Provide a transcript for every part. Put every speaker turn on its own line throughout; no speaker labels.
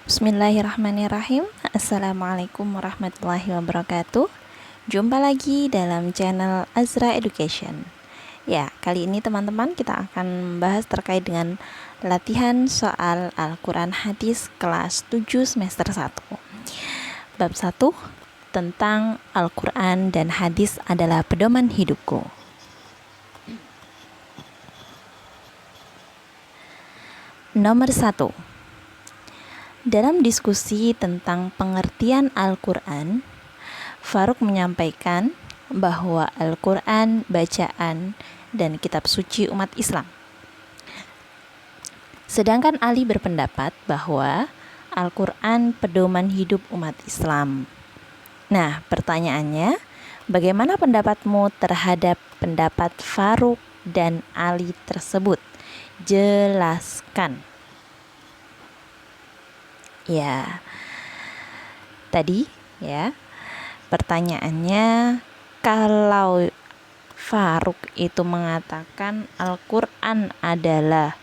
Bismillahirrahmanirrahim. Assalamualaikum warahmatullahi wabarakatuh. Jumpa lagi dalam channel Azra Education. Ya, kali ini teman-teman kita akan membahas terkait dengan latihan soal Al-Quran Hadis kelas 7 semester 1. Bab 1 tentang Al-Quran dan Hadis adalah pedoman hidupku. Nomor 1. Dalam diskusi tentang pengertian Al-Quran, Farouk menyampaikan bahwa Al-Quran bacaan dan kitab suci umat Islam. Sedangkan Ali berpendapat bahwa Al-Quran pedoman hidup umat Islam. Nah, pertanyaannya, bagaimana pendapatmu terhadap pendapat Farouk dan Ali tersebut? Jelaskan. Ya, tadi ya pertanyaannya, kalau Farouk itu mengatakan Al-Quran adalah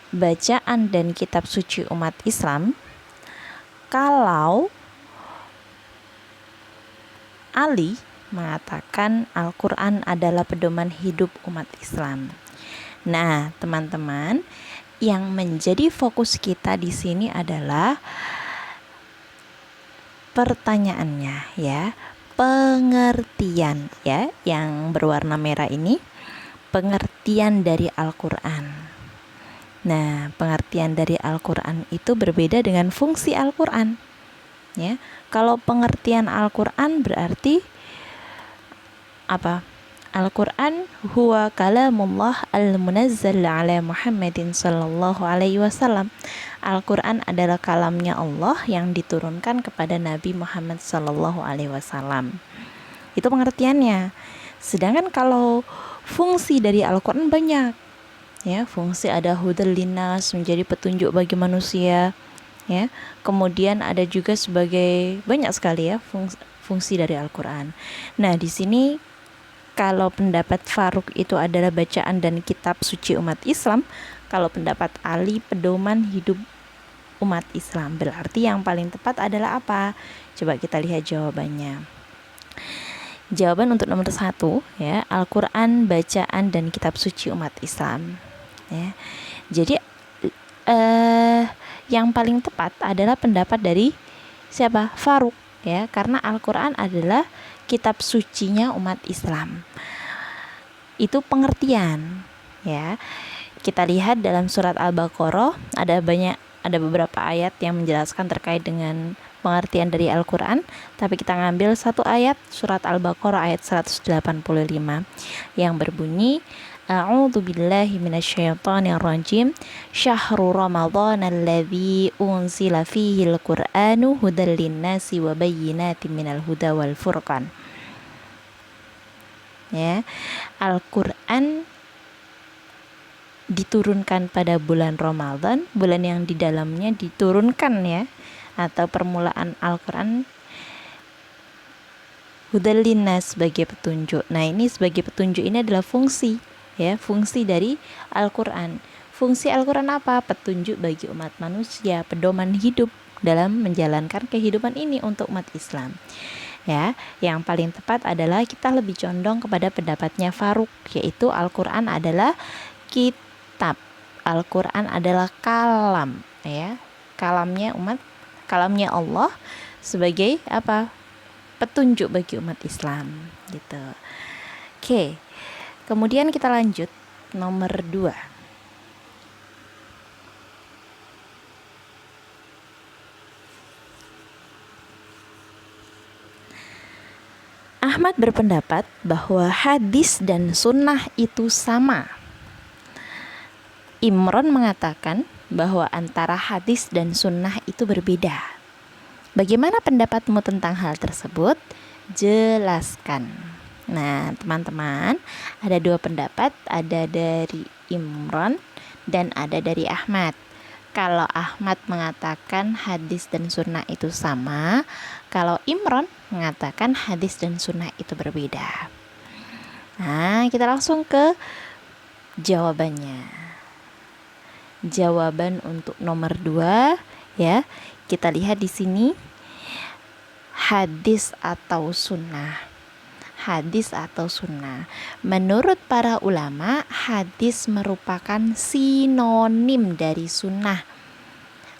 bacaan dan kitab suci umat Islam, kalau Ali mengatakan Al-Quran adalah pedoman hidup umat Islam. Nah, teman-teman, yang menjadi fokus kita di sini adalah pertanyaannya ya, pengertian ya, yang berwarna merah ini pengertian dari Al-Quran. Nah, pengertian dari Al-Quran itu berbeda dengan fungsi Al-Quran ya. Kalau pengertian Al-Quran berarti apa? Al-Quran huwa kalamullah al-munazzal ala Muhammadin sallallahu alaihi wasallam. Al-Quran adalah kalamnya Allah yang diturunkan kepada Nabi Muhammad sallallahu alaihi wasallam. Itu pengertiannya. Sedangkan kalau fungsi dari Al-Quran banyak. Ya, fungsi ada hudal linnas, menjadi petunjuk bagi manusia, ya. Kemudian ada juga sebagai banyak sekali ya fungsi dari Al-Quran. Nah, di sini kalau pendapat Farouk itu adalah bacaan dan kitab suci umat Islam, kalau pendapat Ali pedoman hidup umat Islam, berarti yang paling tepat adalah apa? Coba kita lihat jawabannya. Jawaban untuk nomor 1 ya, Al-Quran bacaan dan kitab suci umat Islam ya. Jadi yang paling tepat adalah pendapat dari siapa? Farouk ya, karena Al-Quran adalah kitab sucinya umat Islam. Itu pengertian ya. Kita lihat dalam surat Al-Baqarah ada beberapa ayat yang menjelaskan terkait dengan pengertian dari Al-Quran, tapi kita ngambil satu ayat surat Al-Baqarah ayat 185 yang berbunyi, A'udzu billahi minasyaitonir rajim. Syahrul Ramadan alladzi unzila fihi al-Qur'anu hudal linnasi wa bayyinatin minal huda wal furqan. Ya, Al-Quran diturunkan pada bulan Ramadan, bulan yang di dalamnya diturunkan ya, atau permulaan Al-Quran hudal linnas sebagai petunjuk. Nah, ini sebagai petunjuk ini adalah fungsi ya, fungsi dari Al-Quran. Fungsi Al-Quran apa? Petunjuk bagi umat manusia, pedoman hidup dalam menjalankan kehidupan ini untuk umat Islam. Ya, yang paling tepat adalah kita lebih condong kepada pendapatnya Farouk, yaitu Al-Quran adalah kitab, Al-Quran adalah kalam ya, kalamnya Allah sebagai apa? Petunjuk bagi umat Islam gitu. Oke. Kemudian kita lanjut nomor 2. Ahmad berpendapat bahwa hadis dan sunnah itu sama. Imron mengatakan bahwa antara hadis dan sunnah itu berbeda. Bagaimana pendapatmu tentang hal tersebut? Jelaskan. Nah, teman-teman, ada dua pendapat, ada dari Imron dan ada dari Ahmad. Kalau Ahmad mengatakan hadis dan sunnah itu sama, kalau Imron mengatakan hadis dan sunnah itu berbeda. Nah, kita langsung ke jawabannya. jawaban untuk nomor 2 ya. Kita lihat di sini hadis atau sunnah. Hadis atau sunnah. Menurut para ulama, hadis merupakan sinonim dari sunnah.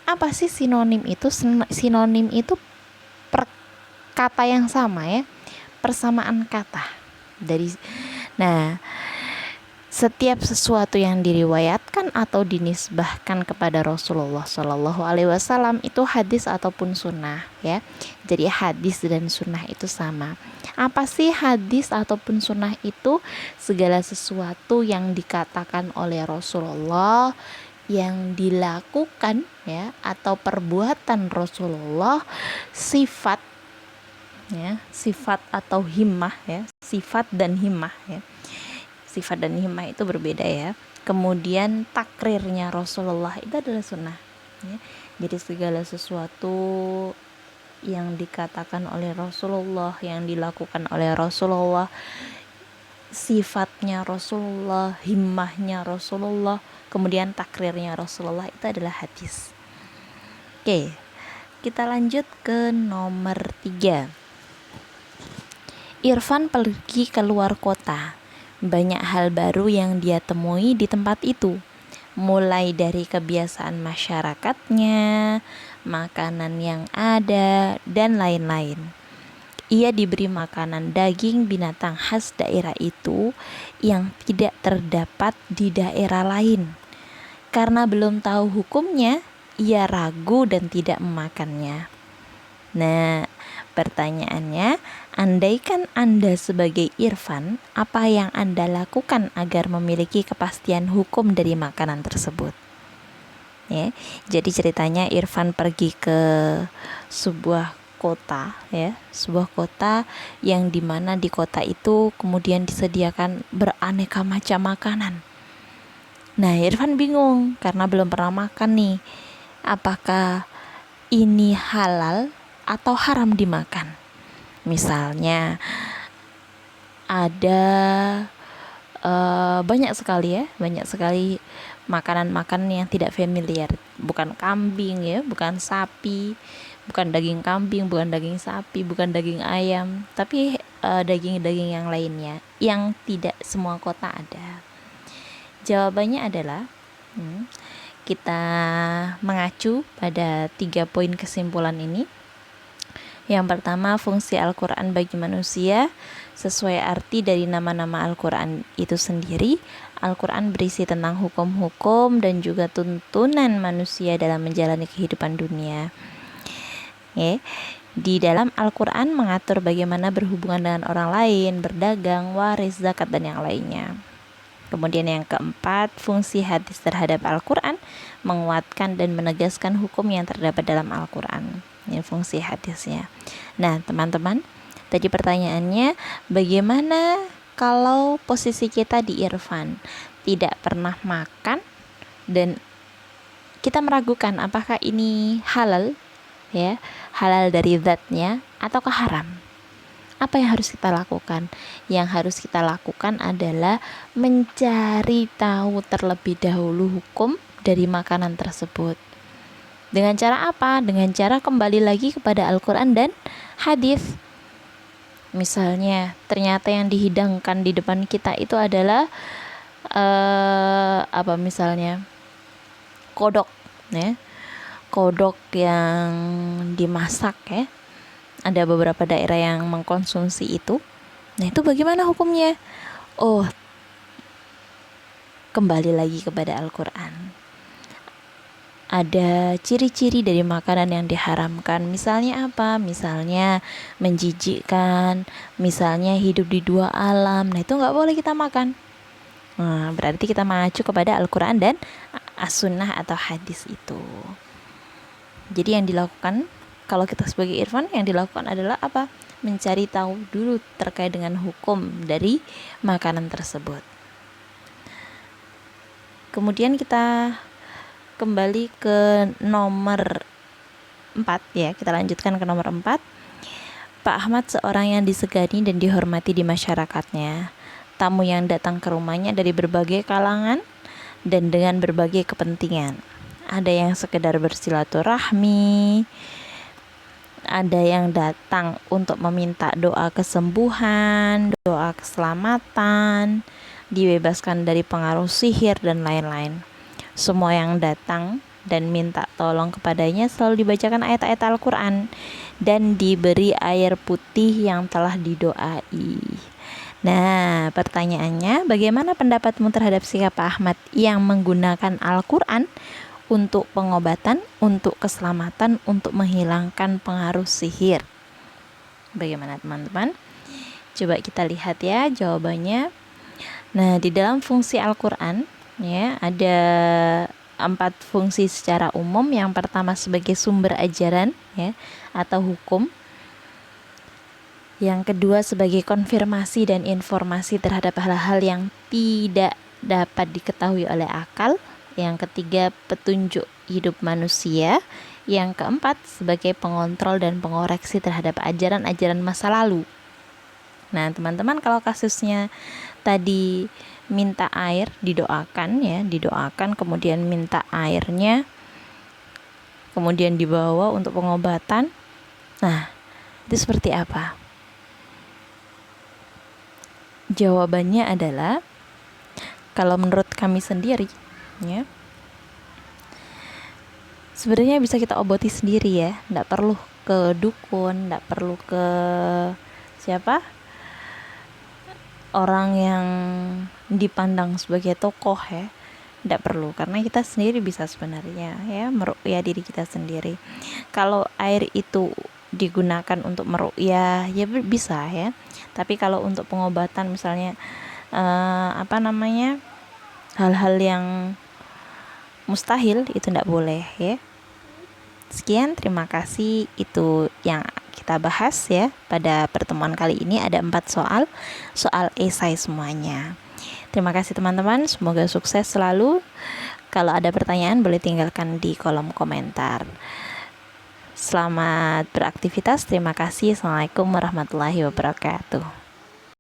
Apa sih sinonim itu? Sinonim itu kata yang sama ya, persamaan kata dari. Nah, setiap sesuatu yang diriwayatkan atau dinisbahkan kepada Rasulullah Shallallahu Alaihi Wasallam itu hadis ataupun sunnah ya. Jadi hadis dan sunnah itu sama. Apa sih hadis ataupun sunnah itu? Segala sesuatu yang dikatakan oleh Rasulullah, yang dilakukan ya, atau perbuatan Rasulullah, sifat ya, sifat atau himmah ya, sifat dan himmah ya. Sifat dan himmah itu berbeda ya. Kemudian takrirnya Rasulullah itu adalah sunnah ya. Jadi segala sesuatu yang dikatakan oleh Rasulullah, yang dilakukan oleh Rasulullah, sifatnya Rasulullah, himmahnya Rasulullah, kemudian takrirnya Rasulullah, itu adalah hadis. Oke, kita lanjut ke nomor 3. Irfan pergi keluar kota. Banyak hal baru yang dia temui di tempat itu, mulai dari kebiasaan masyarakatnya, makanan yang ada, dan lain-lain. Ia diberi makanan daging binatang khas daerah itu yang tidak terdapat di daerah lain. Karena belum tahu hukumnya, ia ragu dan tidak memakannya. Nah, pertanyaannya, andaikan Anda sebagai Irfan, apa yang Anda lakukan agar memiliki kepastian hukum dari makanan tersebut? Ya, jadi ceritanya Irfan pergi ke sebuah kota ya, sebuah kota yang dimana di kota itu kemudian disediakan beraneka macam makanan. Nah, Irfan bingung karena belum pernah makan nih. Apakah ini halal atau haram dimakan? Misalnya ada banyak sekali makanan-makanan yang tidak familiar. Bukan kambing ya, bukan sapi, bukan daging kambing, bukan daging sapi, bukan daging ayam, tapi daging-daging yang lainnya yang tidak semua kota ada. Jawabannya adalah kita mengacu pada 3 poin kesimpulan ini. Yang pertama, fungsi Al-Quran bagi manusia sesuai arti dari nama-nama Al-Quran itu sendiri. Al-Quran berisi tentang hukum-hukum dan juga tuntunan manusia dalam menjalani kehidupan dunia. Di dalam Al-Quran mengatur bagaimana berhubungan dengan orang lain, berdagang, waris, zakat, dan yang lainnya. Kemudian yang keempat, fungsi hadis terhadap Al-Quran menguatkan dan menegaskan hukum yang terdapat dalam Al-Quran. Ini fungsi hadisnya. Nah, teman-teman, tadi pertanyaannya, bagaimana kalau posisi kita di Irfan, tidak pernah makan dan kita meragukan apakah ini halal ya, halal dari zatnya ataukah haram? Apa yang harus kita lakukan? Yang harus kita lakukan adalah mencari tahu terlebih dahulu hukum dari makanan tersebut. Dengan cara apa? Dengan cara kembali lagi kepada Al-Quran dan hadis. Misalnya, ternyata yang dihidangkan di depan kita itu adalah misalnya kodok, ya. Kodok yang dimasak ya. Ada beberapa daerah yang mengkonsumsi itu. Nah, itu bagaimana hukumnya? Oh, kembali lagi kepada Al-Quran. Ada ciri-ciri dari makanan yang diharamkan. Misalnya apa? Misalnya menjijikkan, misalnya hidup di 2 alam. Nah, itu nggak boleh kita makan. Nah, berarti kita mengacu kepada Al-Quran dan As-Sunnah atau hadis itu. Jadi yang dilakukan, kalau kita sebagai Irfan, yang dilakukan adalah apa? Mencari tahu dulu terkait dengan hukum dari makanan tersebut. Kemudian kita kembali ke nomor 4 ya, kita lanjutkan ke nomor 4. Pak Ahmad seorang yang disegani dan dihormati di masyarakatnya. Tamu yang datang ke rumahnya dari berbagai kalangan dan dengan berbagai kepentingan. Ada yang sekedar bersilaturahmi, ada yang datang untuk meminta doa kesembuhan, doa keselamatan, dibebaskan dari pengaruh sihir dan lain-lain. Semua yang datang dan minta tolong kepadanya selalu dibacakan ayat-ayat Al-Quran dan diberi air putih yang telah didoai. Nah, pertanyaannya, bagaimana pendapatmu terhadap sikap Ahmad yang menggunakan Al-Quran untuk pengobatan, untuk keselamatan, untuk menghilangkan pengaruh sihir? Bagaimana teman-teman? Coba kita lihat ya jawabannya. Nah, di dalam fungsi Al-Quran ya ada 4 fungsi secara umum. Yang pertama sebagai sumber ajaran ya atau hukum. Yang kedua sebagai konfirmasi dan informasi terhadap hal-hal yang tidak dapat diketahui oleh akal. Yang ketiga petunjuk hidup manusia. Yang keempat sebagai pengontrol dan pengoreksi terhadap ajaran-ajaran masa lalu. Nah teman-teman, kalau kasusnya tadi minta air, didoakan kemudian minta airnya, kemudian dibawa untuk pengobatan. Nah itu seperti apa? Jawabannya adalah, kalau menurut kami sendiri ya, sebenarnya bisa kita obati sendiri ya, tidak perlu ke dukun, tidak perlu ke orang yang dipandang sebagai tokoh ya, tidak perlu, karena kita sendiri bisa sebenarnya ya meruqyah diri kita sendiri. Kalau air itu digunakan untuk meruqyah ya bisa ya, tapi kalau untuk pengobatan misalnya hal-hal yang mustahil itu tidak boleh ya. Sekian, terima kasih, itu yang kita bahas ya pada pertemuan kali ini. Ada 4 soal esai semuanya. Terima kasih teman-teman, semoga sukses selalu. Kalau ada pertanyaan boleh tinggalkan di kolom komentar. Selamat beraktivitas, terima kasih. Assalamualaikum warahmatullahi wabarakatuh.